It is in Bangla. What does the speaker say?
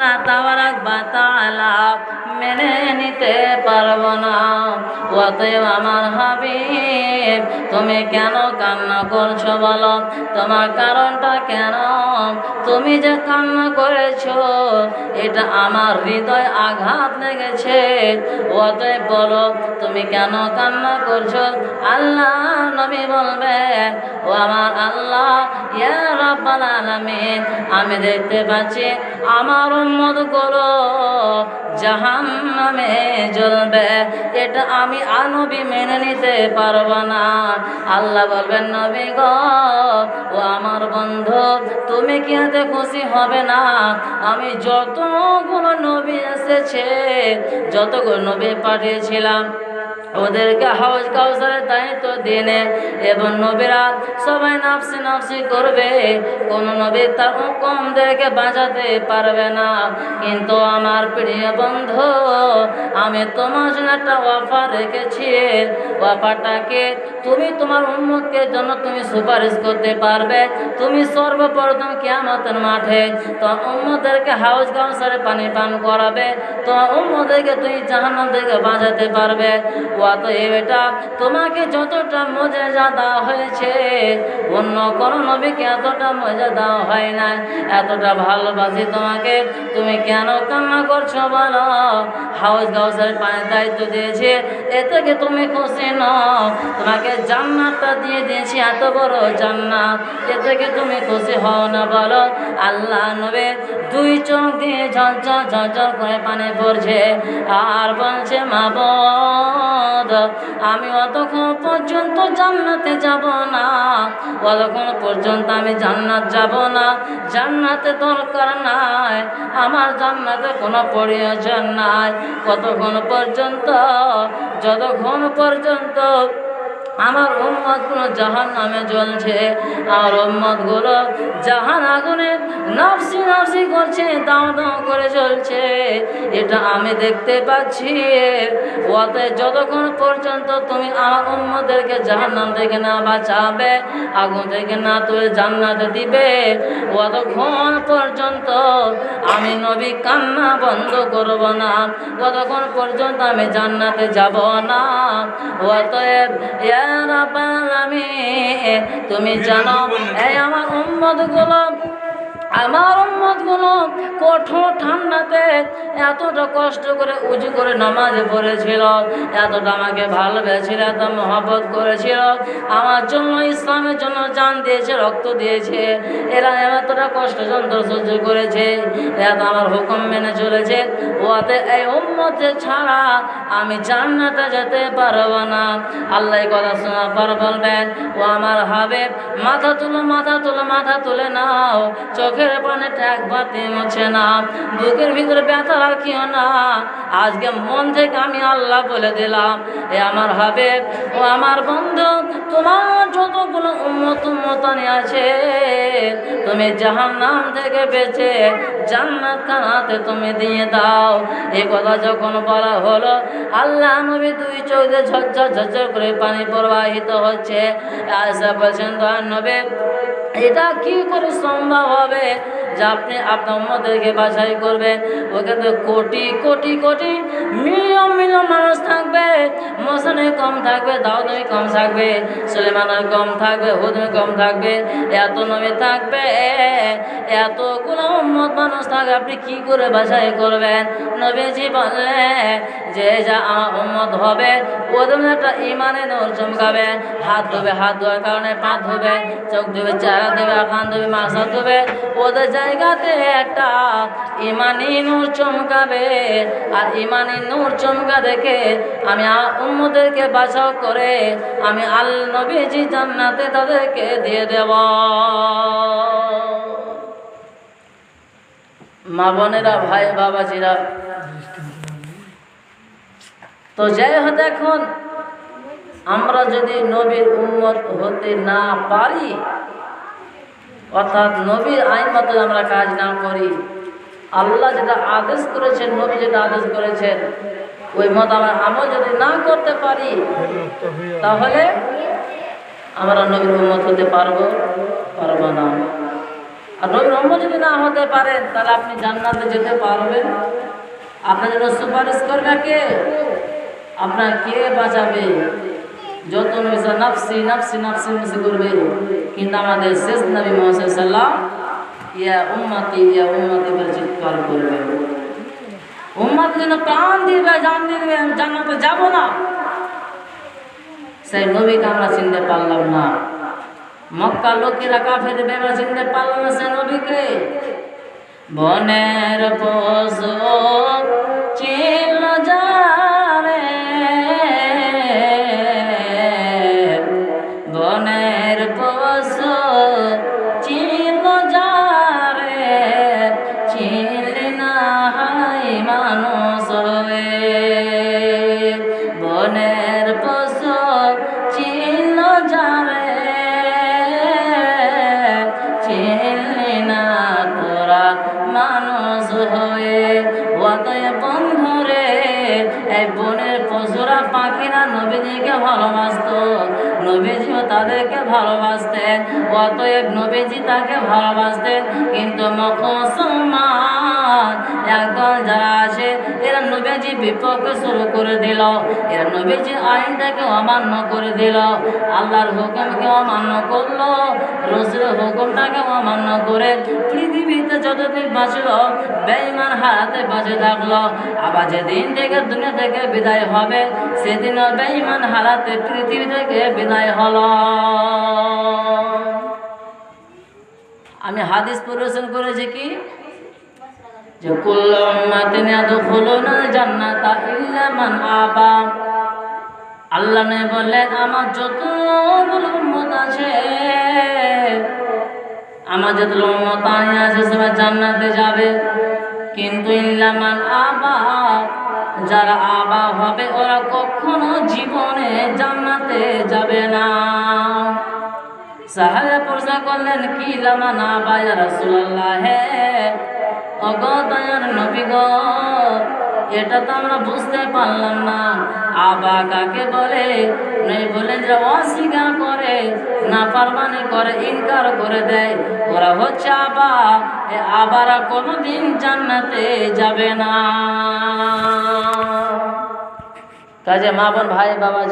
আল্লাহ তাবারাক ওয়া তাআলা মেনে নিতে পারবো না। অতএব আমার হাবিব, তুমি কেন কান্না করছো বলো? তোমার কারণটা কেন? তুমি যে কান্না করেছো এটা আমার হৃদয় আঘাত লেগেছে। অতএব বলো তুমি কেন কান্না করছো? আল্লাহ নবী বলবেন, ও আমার আল্লাহ, ইয়া রাব্বাল আলামিন, আমি দেখতে পাচ্ছি আমার উম্মতগুলো জাহান্নামে জ্বলবে, এটা আমি নবী মেনে নিতে পারবো না। আল্লাহ বলবেন, নবী গো, ও আমার বন্ধু, তুমি কি এতে খুশি হবে না? আমি যতগুলো নবী এসেছে, যতগুলো নবী পাঠিয়েছিলাম, ওদেরকে হাউজ কাউসারের দায়িত্ব দিনে এবং নবীরা সবাই নাফসি নাফসি করবে, কোন নবী তার হুকুমদেরকে বাঁচাতে পারবে না। কিন্তু আমার প্রিয় বন্ধু, আমি তোমার জন্য একটা অফার রেখেছি। অফারটাকে তুমি তোমার উম্মতকে জন্য তুমি সুপারিশ করতে পারবে। তুমি সর্বপ্রথম কিয়ামতের মাঠে তোমার উম্মতদেরকে হাউজ কাউসারে পানি পান করাবে, তোমার উম্মতদেরকে তুমি জাহান্নাম থেকে বাঁচাতে পারবে। অতএব এটা তোমাকে যতটা মর্যাদা দেওয়া হয়েছে, অন্য কোনো নবীকে এতটা মর্যাদা দেওয়া হয় না। এতটা ভালোবাসি তোমাকে, তুমি কেন কান্না করছো বলো? হাউজ কাউসারের পানির দায়িত্ব দিয়েছে, এ থেকে তুমি খুশি নও? তোমাকে জান্নাতটা দিয়ে দিয়েছি, এত বড় জান্নাত, এ থেকে তুমি খুশি হও না বলো? আল্লাহ নবী দুই চোখ দিয়ে ঝরঝর ঝরঝর করে পানি পড়ছে আর বলছে, মাবুদ, আমি অতক্ষণ পর্যন্ত জান্নাতে যাব না, অতক্ষণ পর্যন্ত আমি জান্নাত যাব না। জান্নাতে দরকার নাই, আমার জান্নাতে কোনো প্রয়োজন নাই। কতক্ষণ পর্যন্ত? যতক্ষণ পর্যন্ত আমার উম্মতগুলো জাহান্নামে জ্বলছে, আর উম্মতগুলো জাহান আগুনে নাফসি নাফসি করছে, দাও দাও করে চলছে, এটা আমি দেখতে পাচ্ছি। অতএব যতক্ষণ পর্যন্ত তুমি আমার উম্মতদেরকে জাহান্নাম থেকে না বাঁচাবে, আগুন থেকে না তুলে জান্নাতে দিবে, অতক্ষণ পর্যন্ত আমি নবী কান্না বন্ধ করব না, ততক্ষণ পর্যন্ত আমি জান্নাতে যাব না। অতএব ইয়া রাব্বাল আলামিন, তুমি জানো এই আমার উম্মতগুলো কঠোর ঠান্ডাতে এতটা কষ্ট করে উজু করে নামাজে পড়েছিল, এতটা আমাকে ভালোবেসেছিল, এত মহব্বত করেছিল, আমার জন্য ইসলামের জন্য জান দিয়েছে, রক্ত দিয়েছে। এরা এতটা কষ্ট যন্ত্র সহ্য করেছে, এত আমার হুকুম মেনে চলেছে। ওতে এই উম্মতে ছাড়া আমি জান্নাতে যেতে পারবো না। আল্লাহ কথা শোনার পর বলবেন, ও আমার হাবিব, মাথা তুলো, মাথা তুলো, মাথা তুলে নাও, চোখের পানিটা একবার মুছে না, বুকের ভিতরে ব্যথা রাখিও না। আজকে মন থেকে আমি আল্লাহ বলে দিলাম, এ আমার হাবিব, ও আমার বন্ধু, তোমার যতগুলো উম্মতানি আছে, তুমি জাহান্নাম থেকে বেঁচে জান্নাত খানাতে তুমি দিয়ে দাও। এই কথা যখন বলা হলো, আল্লাহ নবী দুই চোখ দিয়ে ঝরঝর ঝরঝর করে পানি প্রবাহিত হচ্ছে। আয়েশা বলছেন, দয়ার নবী, এটা কি করে সম্ভব হবে যে আপনি আপনার উম্মতদেরকে বাছাই করবেন? ওখানে কোটি কোটি কোটি মিলিয়ন মিলিয়ন মানুষ থাকবে, মোসানে কম থাকবে, দাউদে কম থাকবে, সুলেমানের কম থাকবে, হুদে কম থাকবে, এত নবী থাকবে, এতগুলো উম্মত মানুষ থাকবে, আপনি কি করে বাছাই করবেন? নবীজি বললেন যে যা আমার উম্মত হবে, ওদের একটা ইমানে নূর চমকাবে, হাত ধোবে, হাত ধোয়ার কারণে পা ধোবে, চোখ ধোবে, চেহারা ধোবে, কান ধোবে, মাথা ধোবে, ওদের জায়গাতে একটা ইমানি নূর চমকাবে। আর ইমানি নূর চমকা দেখে আমি উম্মতদেরকে বাঁচাও করে আমি নবীজি জান্নাতে তাদেরকে দিয়ে দেব। মা বোনেরা, ভাই বাবাজিরা, তো যাই হোক, দেখুন, আমরা যদি নবীর উম্মত হতে না পারি, অর্থাৎ নবীর আইন মতো আমরা কাজ না করি, আল্লাহ যেটা আদেশ করেছেন, নবী যেটা আদেশ করেছেন, ওই মত আমরা আমল যদি না করতে পারি, তাহলে আমরা নবীর উম্মত হতে পারবো না। আর নবীর উম্মত যদি না হতে পারেন তাহলে আপনি জান্নাতে যেতে পারবেন? আপনার জন্য সুপারিশ করবে কে? আপনার কে বাঁচাবে? যত নবী নাফসি নাফসি নাফসি নাফসি করবে, কিন্তু আমাদের শেষ নবী মুহাম্মদ সাল্লাল্লাহু ইয়া উম্মতি বলে চিৎকার করবে। উম্মতের জন্য প্রাণ দিবে, জান দিবে, আমি জান্নাতে যাব না। সেই নবীকে আমরা চিনতে পারলাম না। মক্কার লোকেরা কাফের বেরা চিনতে পারলাম না সেই নবীকে। বনের পশু চিনল যারে, বনের পশু চিনল যারে, চিনলি না হাই মানুষ হয়ে। বনের পশু চিনল যারে, চিনলি না তোরা মানুষ হয়ে। অতএব বন্ধুরে, এই বনের পশুরা পাখিরা নবীজিকে ভালোবাসত, নবীজিও তাদেরকে ভালোবাসতেন। অতএব নবীজি তাকে ভালোবাসতেন। কিন্তু মুসলমান একদল যারা আছে, এরা নবীজি বিপক্ষে শুরু করে দিল, এরা নবীজি আইনটাকে অমান্য করে দিল, আল্লাহর হুকুমকে অমান্য করলো, রসুলের হুকুমটাকে অমান্য করে পৃথিবীতে যতদিন বাঁচল বেঈমান হারাতে বাঁচে থাকলো। আবার যেদিন থেকে দুনিয়া থেকে বিদায় হবে, সেদিনও বেঈমান হারাতে পৃথিবী থেকে বিদায় হলো। আমি হাদিস পরিবেশন করেছি কি, যে কুল্লু উম্মাতিন ইয়াদখুলুনাল জান্নাতা ইল্লা মান আবা। আল্লাহ নবী বললেন, আমার যতগুলো উম্মত আছে, আমার যতগুলো উম্মত আছে সবাই জান্নাতে যাবে, কিন্তু ইল্লা মান আবা, যারা আবা হবে ওরা কখনো জীবনে জান্নাতে যাবে না। সাহাবা প্রশ্ন করলেন, কি লামান আবা ইয়া রাসূলুল্লাহ, হে ওগো দয়ার নবী গো, এটা তো আমরা বুঝতে পারলাম না, আবা কাকে বলে? নবী বলেন, যে অস্বীকার করে, নাফরমানি করে, ইনকার করে দেয়, ওরা হচ্ছে আবা। এ আবারা কোনোদিন জান্নাতে যাবে না। কাজে মা বোন ভাই বাবা